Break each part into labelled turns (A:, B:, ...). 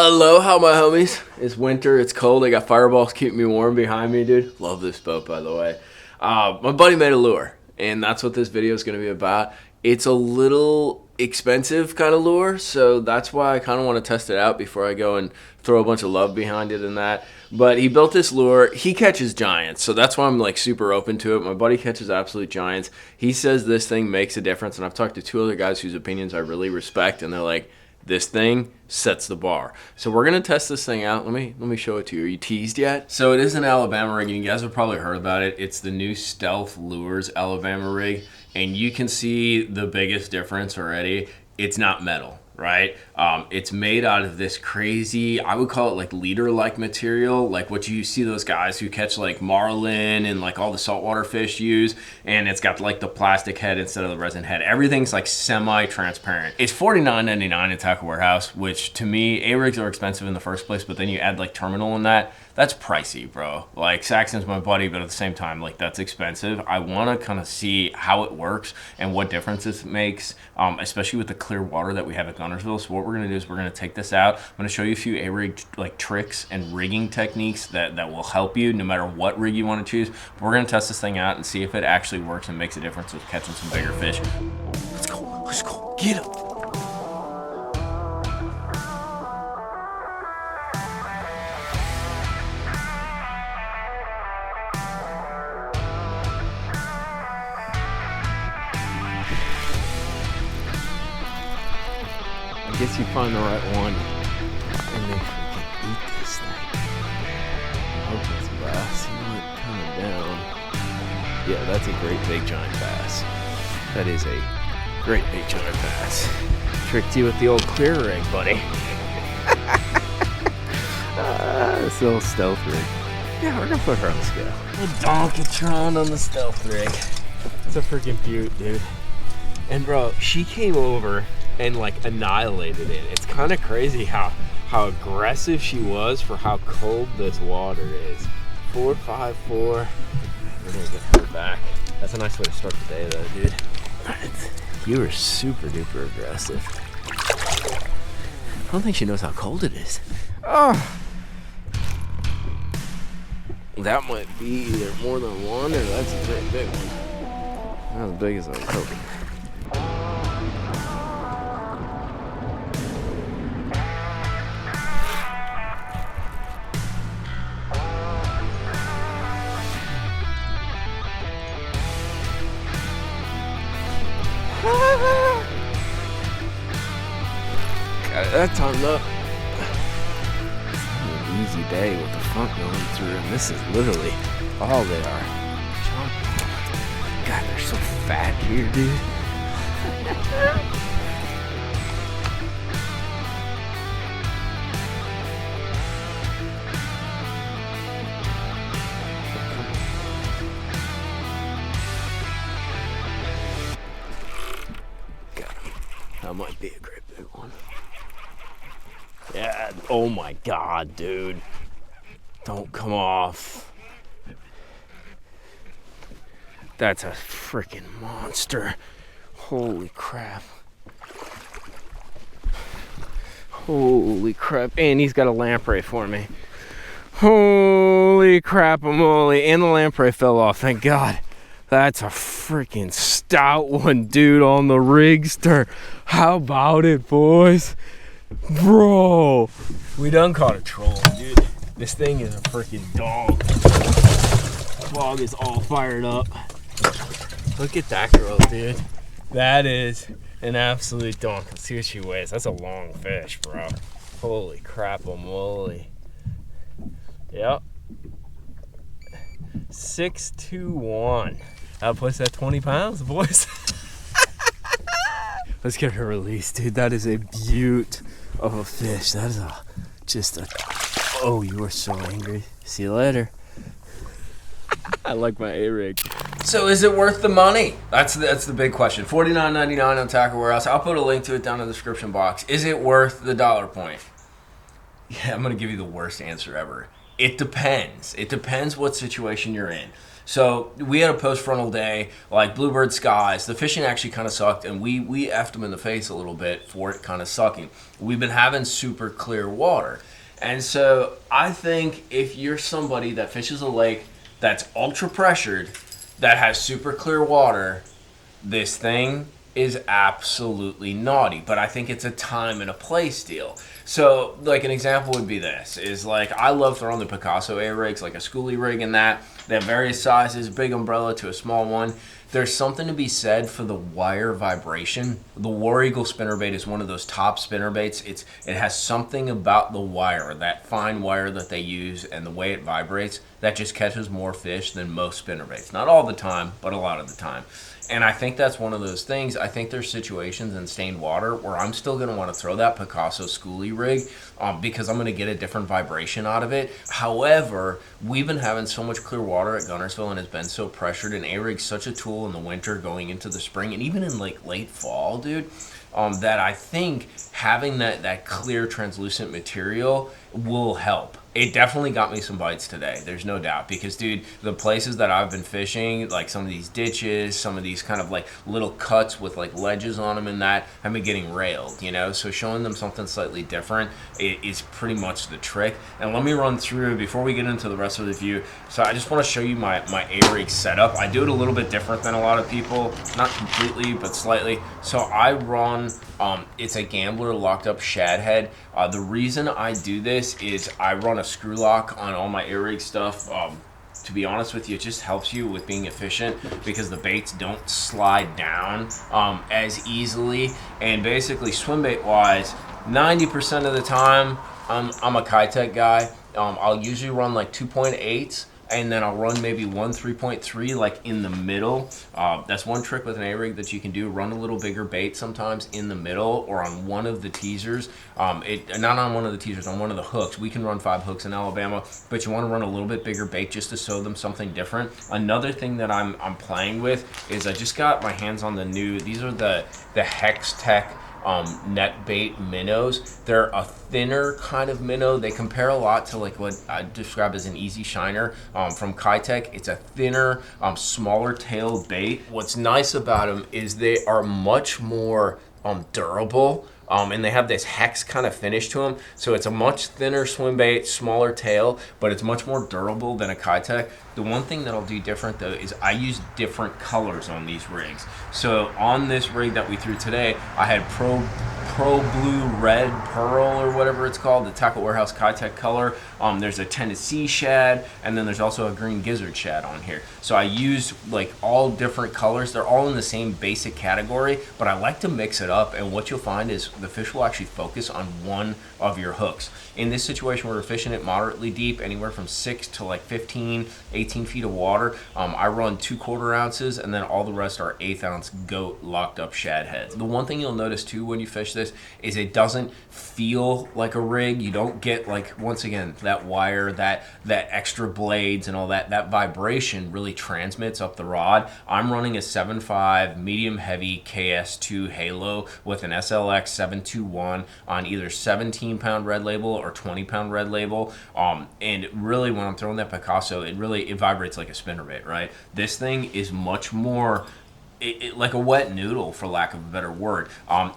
A: Aloha, my homies. It's winter. It's cold. I got fireballs keeping me warm behind me, dude. Love this boat, by the way. My buddy made a lure, and that's what this video is going to be about. It's a little expensive kind of lure, so that's why I kind of want to test it out before I go and throw a bunch of love behind it and that. But he built this lure. He catches giants, so that's why I'm like super open to it. My buddy catches absolute giants. He says this thing makes a difference, and I've talked to two other guys whose opinions I really respect, and they're like, this thing sets the bar. So we're gonna test this thing out. Let me show it to you. Are you teased yet? So it is an Alabama rig, and you guys have probably heard about it. It's the new Stealth Lures Alabama rig, and you can see the biggest difference already. It's not metal, right? It's made out of this crazy, I would call it like leader-like material, like what you see those guys who catch like marlin and like all the saltwater fish use, and it's got like the plastic head instead of the resin head. Everything's like semi-transparent. It's $49.99 at Tackle Warehouse, which to me, A-rigs are expensive in the first place, but then you add like terminal in that, that's pricey, bro. Like Saxon's my buddy, but at the same time, like that's expensive. I wanna kind of see how it works and what difference this makes, especially with the clear water that we have at Guntersville. So what we're gonna do is we're gonna take this out. I'm gonna show you a few A-rig like tricks and rigging techniques that will help you no matter what rig you wanna choose. But we're gonna test this thing out and see if it actually works and makes a difference with catching some bigger fish. Let's go, get him. I guess you find the right one and they freaking eat this thing. I hope it's a bass. See it coming down. Yeah, that's a great big giant bass. That is a great big giant bass. Tricked you with the old clear rig, buddy. This little stealth rig. Yeah, we're gonna put her on the scale. A Donkatron on the stealth rig. It's a freaking beaut, dude. And bro, she came over and like annihilated it. It's kind of crazy how aggressive she was for how cold this water is. 4.54. We're gonna get her back. That's a nice way to start the day though, dude. You were super duper aggressive. I don't think she knows how cold it is. Oh, that might be either more than one or that's a pretty big one. Not as big as I was hoping. Got it that timed up. It's not an easy day with the front going through, and this is literally all they are. God, they're so fat here, dude. That might be a great big one. Yeah, oh my God, dude. Don't come off. That's a freaking monster. Holy crap. Holy crap. And he's got a lamprey for me. Holy crap-a-moly. And the lamprey fell off, thank God. That's a freaking stout one, dude, on the rigster. How about it, boys? Bro, we done caught a troll, dude. This thing is a freaking dog. Vlog is all fired up. Look at that girl, dude. That is an absolute donk. Let's see what she weighs. That's a long fish, bro. Holy crap-a-moly. Yep. 621. That puts at 20 pounds, boys. Let's get her released, dude. That is a beaut of a fish. That is just a. Oh, you are so angry. See you later. I like my A-rig. So is it worth the money? That's the big question. $49.99 on Tackle Warehouse. I'll put a link to it down in the description box. Is it worth the dollar point? Yeah, I'm gonna give you the worst answer ever. It depends. It depends what situation you're in. So we had a post-frontal day, like bluebird skies. The fishing actually kind of sucked, and we effed them in the face a little bit for it kind of sucking. We've been having super clear water. And so I think if you're somebody that fishes a lake that's ultra pressured, that has super clear water, this thing is absolutely naughty. But I think it's a time and a place deal. So like an example would be this, is like I love throwing the Picasso A-rigs, like a schoolie rig and that. They have various sizes, big umbrella to a small one. There's something to be said for the wire vibration. The War Eagle spinnerbait is one of those top spinnerbaits. It has something about the wire, that fine wire that they use and the way it vibrates, that just catches more fish than most spinnerbaits. Not all the time, but a lot of the time. And I think that's one of those things. I think there's situations in stained water where I'm still going to want to throw that Picasso schoolie rig because I'm going to get a different vibration out of it. However, we've been having so much clear water at Guntersville and it's been so pressured, and A-rig's such a tool in the winter going into the spring and even in like late fall, dude, that I think having that clear translucent material will help. It definitely got me some bites today, there's no doubt, because dude, the places that I've been fishing, like some of these ditches, some of these kind of like little cuts with like ledges on them and that, I've been getting railed, you know. So showing them something slightly different is pretty much the trick. And let me run through before we get into the rest of the view. So I just want to show you my A-rig setup. I do it a little bit different than a lot of people, not completely but slightly. So I run it's a Gambler locked up shad head. The reason I do this is I run a screw lock on all my A-rig stuff. To be honest with you, it just helps you with being efficient because the baits don't slide down as easily. And basically, swim bait wise, 90% of the time, I'm a Kitech guy. I'll usually run like 2.8s. And then I'll run maybe one 3.3 like in the middle. That's one trick with an A-rig that you can do. Run a little bigger bait sometimes in the middle or on one of the teasers. Not on one of the teasers, on one of the hooks. We can run 5 hooks in Alabama, but you want to run a little bit bigger bait just to show them something different. Another thing that I'm playing with is I just got my hands on the new, these are the Hex Tech net bait minnows. They're a thinner kind of minnow. They compare a lot to like what I describe as an easy shiner from Kitech. It's a thinner, smaller tailed bait. What's nice about them is they are much more durable. And they have this hex kind of finish to them. So it's a much thinner swim bait, smaller tail, but it's much more durable than a Kitech. The one thing that I'll do different though is I use different colors on these rigs. So on this rig that we threw today, I had Pro Blue Red Pearl or whatever it's called, the Tackle Warehouse Kitech color. There's a Tennessee shad, and then there's also a green gizzard shad on here. So I used like all different colors. They're all in the same basic category, but I like to mix it up, and what you'll find is the fish will actually focus on one of your hooks. In this situation, we're fishing it moderately deep, anywhere from 6 to like 15, 18 feet of water. I run 2/4 ounces, and then all the rest are 1/8 ounce goat locked up shad heads. The one thing you'll notice too when you fish this is it doesn't feel like a rig. You don't get like, once again, that wire, that extra blades and all that vibration really transmits up the rod. I'm running a 7.5 medium heavy KS2 Halo with an SLX 721 on either 17-pound red label or 20-pound red label. And really when I'm throwing that Picasso, it vibrates like a spinnerbait, right? This thing is much more like a wet noodle, for lack of a better word.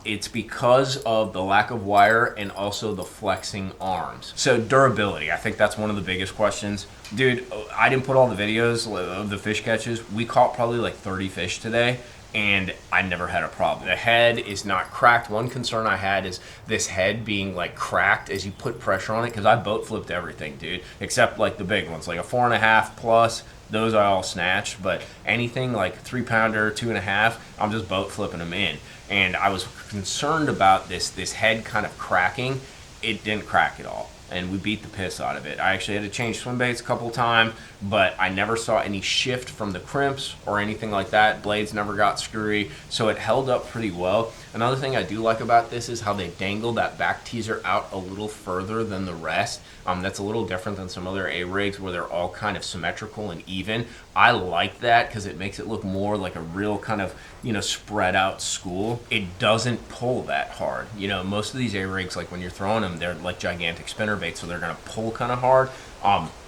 A: It's because of the lack of wire and also the flexing arms. So durability, I think that's one of the biggest questions. Dude, I didn't put all the videos of the fish catches. We caught probably like 30 fish today, and I never had a problem. The head is not cracked. One concern I had is this head being like cracked as you put pressure on it, because I boat flipped everything, dude, except like the big ones, like a 4.5 plus. Those I all snatched, but anything like 3-pounder, 2.5, I'm just boat flipping them in. And I was concerned about this head kind of cracking. It didn't crack at all, and we beat the piss out of it. I actually had to change swim baits a couple times, but I never saw any shift from the crimps or anything like that. Blades never got screwy, so it held up pretty well. Another thing I do like about this is how they dangle that back teaser out a little further than the rest. That's a little different than some other A-rigs where they're all kind of symmetrical and even. I like that because it makes it look more like a real kind of, spread out school. It doesn't pull that hard. Most of these A-rigs, like when you're throwing them, they're like gigantic spinnerbaits, so they're going to pull kind of hard.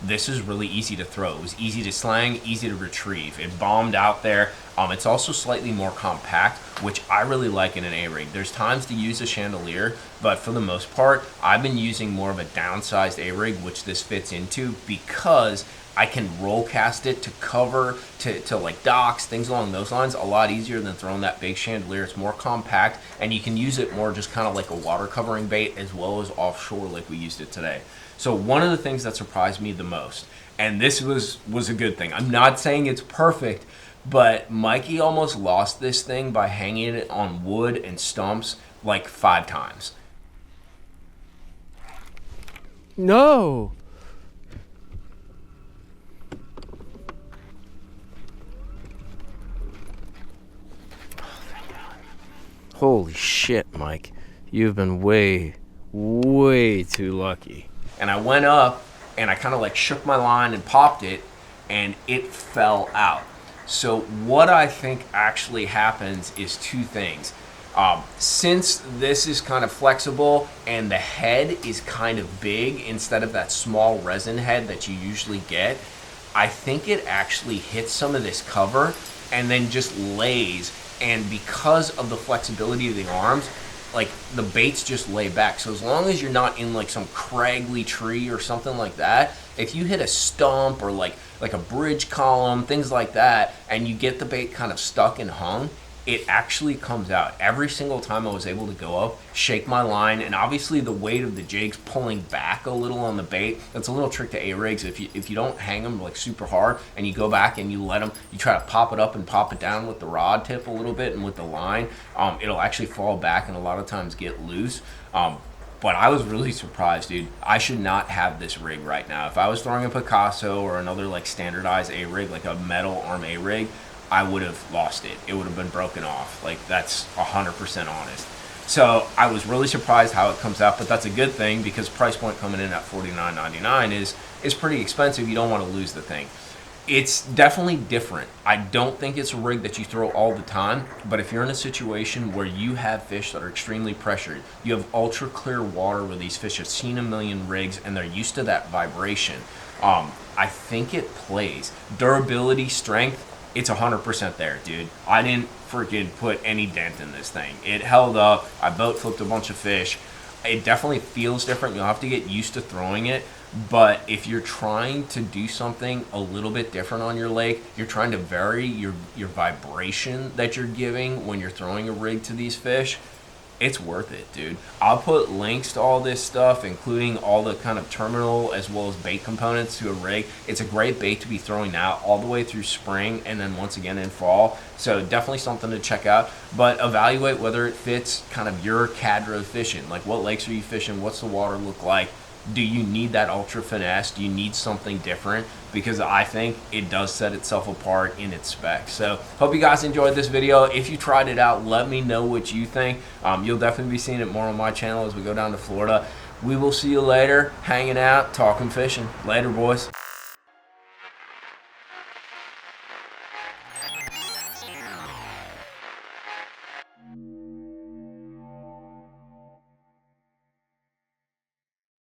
B: This is really easy to throw. It was easy to slang, easy to retrieve. It bombed out there. It's also slightly more compact, which I really like in an A-rig. There's times to use a chandelier, but for the most part, I've been using more of a downsized A-rig, which this fits into, because I can roll cast it to cover, to like docks, things along those lines, a lot easier than throwing that big chandelier. It's more compact, and you can use it more just kind of like a water covering bait as well as offshore like we used it today. So one of the things that surprised me the most, and this was a good thing, I'm not saying it's perfect, but Mikey almost lost this thing by hanging it on wood and stumps like 5 times.
A: No. Holy shit, Mike. You've been way too lucky.
B: And I went up and I kind of like shook my line and popped it, and it fell out. So what I think actually happens is 2 things. Since this is kind of flexible and the head is kind of big instead of that small resin head that you usually get, I think it actually hits some of this cover and then just lays. And because of the flexibility of the arms, like the baits just lay back. So as long as you're not in like some craggly tree or something like that, if you hit a stump or like a bridge column, things like that, and you get the bait kind of stuck and hung, it actually comes out. Every single time I was able to go up, shake my line, and obviously the weight of the jigs pulling back a little on the bait. That's a little trick to A-rigs. If you don't hang them like super hard and you go back and you let them, you try to pop it up and pop it down with the rod tip a little bit and with the line, it'll actually fall back and a lot of times get loose. But I was really surprised, dude. I should not have this rig right now. If I was throwing a Picasso or another like standardized A-rig, like a metal arm A-rig, I would have lost it. It would have been broken off. Like, that's 100% honest. So I was really surprised how it comes out, but that's a good thing because price point coming in at $49.99 is pretty expensive. You don't want to lose the thing. It's definitely different. I don't think it's a rig that you throw all the time, but if you're in a situation where you have fish that are extremely pressured, you have ultra clear water where these fish have seen a million rigs and they're used to that vibration, I think it plays. Durability, strength, it's 100% there, dude. I didn't freaking put any dent in this thing. It held up. I boat flipped a bunch of fish. It definitely feels different. You'll have to get used to throwing it. But if you're trying to do something a little bit different on your lake, you're trying to vary your vibration that you're giving when you're throwing a rig to these fish, it's worth it, dude. I'll put links to all this stuff, including all the kind of terminal as well as bait components to a rig. It's a great bait to be throwing out all the way through spring and then once again in fall. So definitely something to check out. But evaluate whether it fits kind of your cadre of fishing. Like, what lakes are you fishing? What's the water look like? Do you need that ultra finesse? Do you need something different? Because I think it does set itself apart in its specs. So hope you guys enjoyed this video. If you tried it out, let me know what you think. You'll definitely be seeing it more on my channel as we go down to Florida. We will see you later, hanging out, talking fishing. Later, boys.